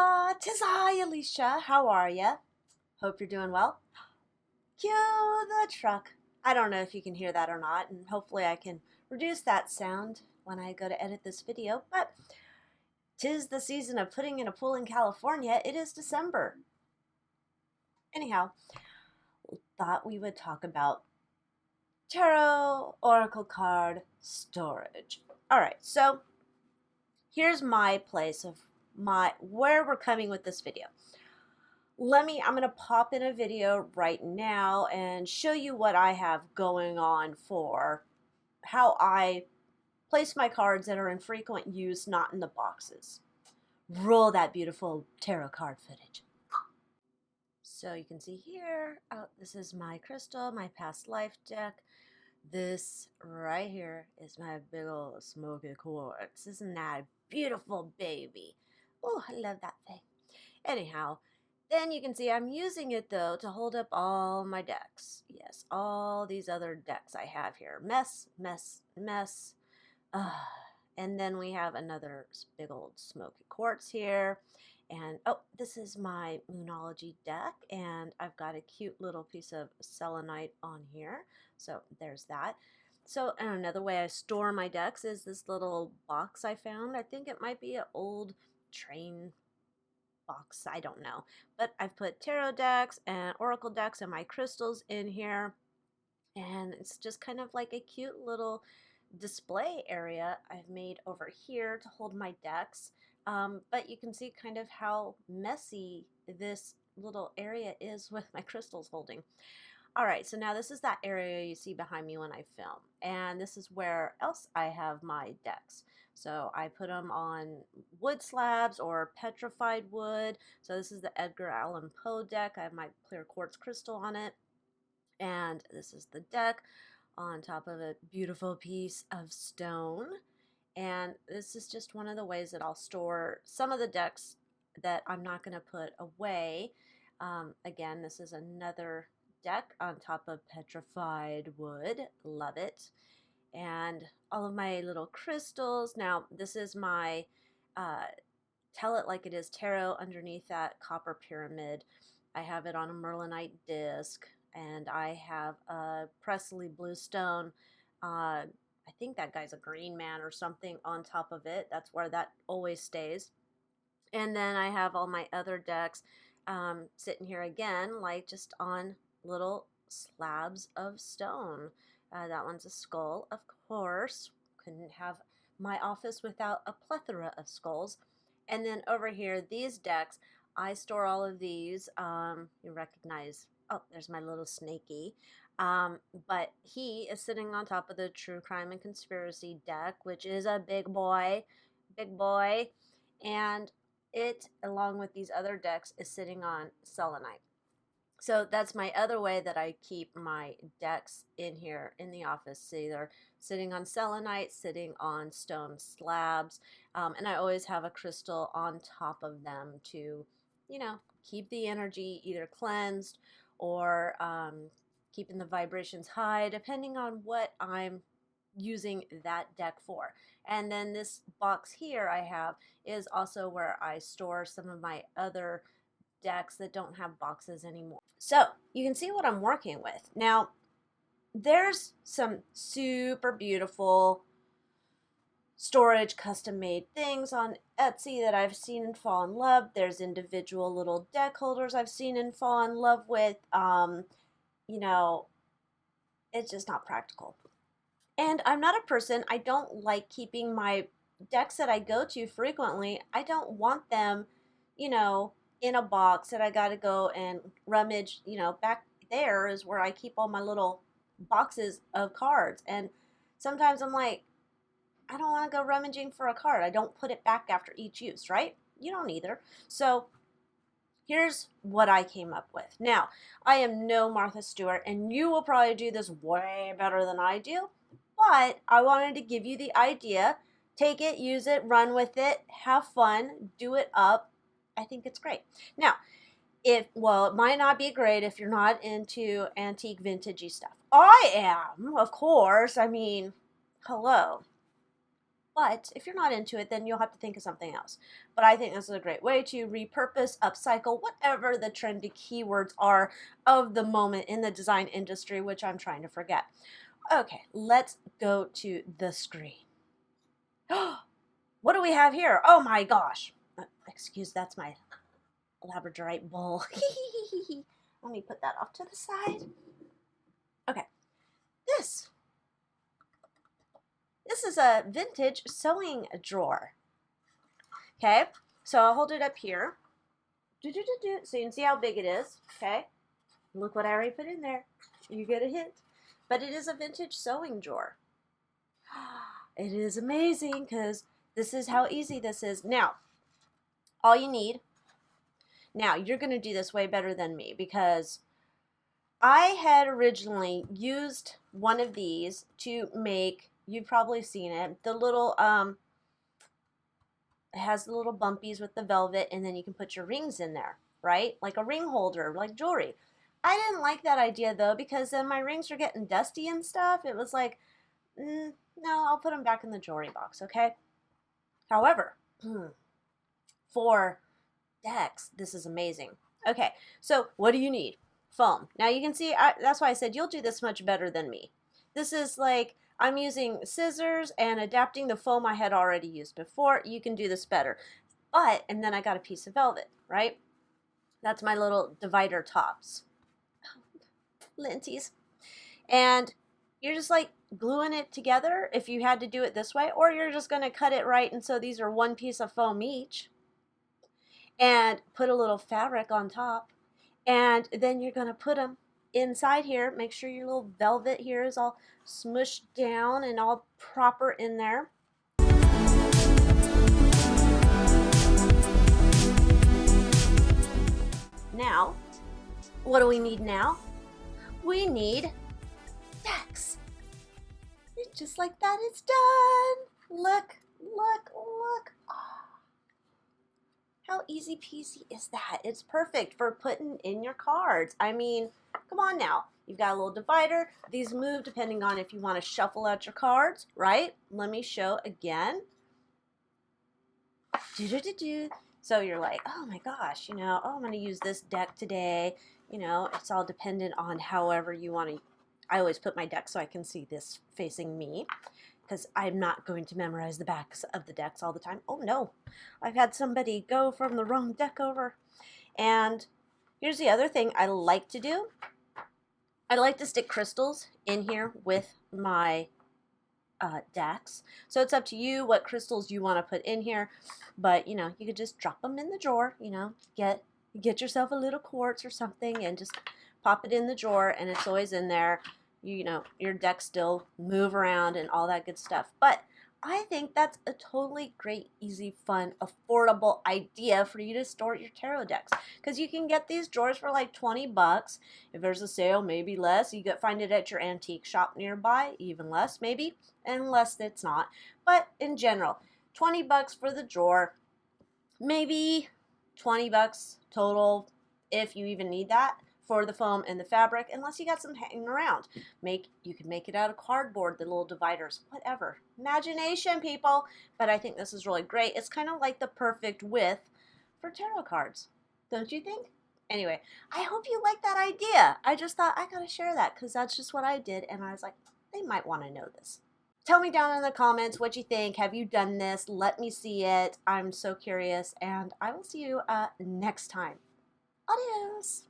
Hola, 'tis I, Alycia. How are ya? Hope you're doing well. Cue the truck. I don't know if you can hear that or not, and hopefully I can reduce that sound when I go to edit this video, but 'tis the season of putting in a pool in California. It is December. Anyhow, thought we would talk about tarot oracle card storage. All right, so here's my place of where we're coming with this video. I'm going to pop in a video right now and show you what I have going on for how I place my cards that are in frequent use, not in the boxes. Roll that beautiful tarot card footage. So you can see here, this is my crystal, my past life deck. This right here is my big old smoky quartz. Isn't that a beautiful baby? Oh, I love that thing. Anyhow, then you can see I'm using it though to hold up all my decks. Yes, all these other decks I have here. Mess, mess, mess. And then we have another big old smoky quartz here. And oh, this is my Moonology deck, and I've got a cute little piece of selenite on here. So there's that. So and another way I store my decks is this little box I found. I think it might be an old train box, I don't know. But I've put tarot decks and oracle decks and my crystals in here. And it's just kind of like a cute little display area I've made over here to hold my decks. But you can see kind of how messy this little area is with my crystals holding. All right, so now this is that area you see behind me when I film, and this is where else I have my decks. So I put them on wood slabs or petrified wood. So this is the Edgar Allan Poe deck. I have my clear quartz crystal on it, and this is the deck on top of a beautiful piece of stone. And this is just one of the ways that I'll store some of the decks that I'm not going to put away. Again, this is another deck on top of petrified wood. Love it. And all of my little crystals. Now, this is my Tell It Like It Is tarot underneath that copper pyramid. I have it on a Merlinite disc, and I have a Presley Bluestone. I think that guy's a green man or something on top of it. That's where that always stays. And then I have all my other decks sitting here again, like just on little slabs of stone. That one's a skull, of course. Couldn't have my office without a plethora of skulls. And then over here, these decks, I store all of these. You recognize, oh, there's my little snaky. But he is sitting on top of the True Crime and Conspiracy deck, which is a big boy. And it, along with these other decks, is sitting on selenite. So that's my other way that I keep my decks in here in the office. See, they're sitting on selenite, sitting on stone slabs, and I always have a crystal on top of them to, keep the energy either cleansed or keeping the vibrations high, depending on what I'm using that deck for. And then this box here I have is also where I store some of my other decks that don't have boxes anymore. So you can see what I'm working with. Now, there's some super beautiful storage custom made things on Etsy that I've seen and fall in love. There's individual little deck holders I've seen and fall in love with. It's just not practical. And I'm not a person, I don't like keeping my decks that I go to frequently. I don't want them, in a box that I got to go and rummage. Back there is where I keep all my little boxes of cards. And sometimes I'm like, I don't want to go rummaging for a card. I don't put it back after each use, right? You don't either. So here's what I came up with. Now, I am no Martha Stewart, and you will probably do this way better than I do, but I wanted to give you the idea. Take it, use it, run with it, have fun, do it up. I think it's great. Now, it might not be great if you're not into antique vintagey stuff. I am, of course. I mean, hello. But if you're not into it, then you'll have to think of something else. But I think this is a great way to repurpose, upcycle, whatever the trendy keywords are of the moment in the design industry, which I'm trying to forget. Okay, let's go to the screen. What do we have here? Oh my gosh. Excuse, that's my labradorite bowl. Let me put that off to the side. Okay, this is a vintage sewing drawer. Okay, so I'll hold it up here. So you can see how big it is. Okay, look what I already put in there. You get a hint. But it is a vintage sewing drawer. It is amazing because this is how easy this is. Now, all you need, now you're going to do this way better than me because I had originally used one of these to make, you've probably seen it, the little, it has the little bumpies with the velvet, and then you can put your rings in there, right? Like a ring holder, like jewelry. I didn't like that idea though because then my rings are getting dusty and stuff. It was like, no, I'll put them back in the jewelry box, okay? However, for decks, this is amazing. Okay, so what do you need? Foam. Now you can see, that's why I said you'll do this much better than me. This is like, I'm using scissors and adapting the foam I had already used before. You can do this better. But, and then I got a piece of velvet, right? That's my little divider tops. Linties. And you're just like gluing it together if you had to do it this way, or you're just going to cut it right, and so these are one piece of foam each, and put a little fabric on top, and then you're going to put them inside here. Make sure your little velvet here is all smushed down and all proper in there. Now, what do we need now? We need decks. And just like that, it's done. Look, look, look. Oh, how easy peasy is that? It's perfect for putting in your cards. I mean, come on now. You've got a little divider. These move depending on if you want to shuffle out your cards, right? Let me show again. So you're like, oh my gosh, you know, oh, I'm going to use this deck today. You know, it's all dependent on however you want to. I always put my deck so I can see this facing me because I'm not going to memorize the backs of the decks all the time. Oh no, I've had somebody go from the wrong deck over. And here's the other thing I like to do. I like to stick crystals in here with my decks. So it's up to you what crystals you want to put in here. But, you know, you could just drop them in the drawer, you know, get yourself a little quartz or something and just pop it in the drawer, and it's always in there. You know, your decks still move around and all that good stuff. But I think that's a totally great, easy, fun, affordable idea for you to store your tarot decks. Because you can get these drawers for like 20 bucks. If there's a sale, maybe less. You could find it at your antique shop nearby, even less maybe, unless it's not. But in general, 20 bucks for the drawer, maybe 20 bucks total if you even need that for the foam and the fabric, unless you got some hanging around. You can make it out of cardboard, the little dividers, whatever. Imagination, people. But I think this is really great. It's kind of like the perfect width for tarot cards. Don't you think? Anyway, I hope you like that idea. I just thought I gotta share that because that's just what I did, and I was like, they might want to know this. Tell me down in the comments what you think. Have you done this? Let me see it. I'm so curious, and I will see you next time. Adios.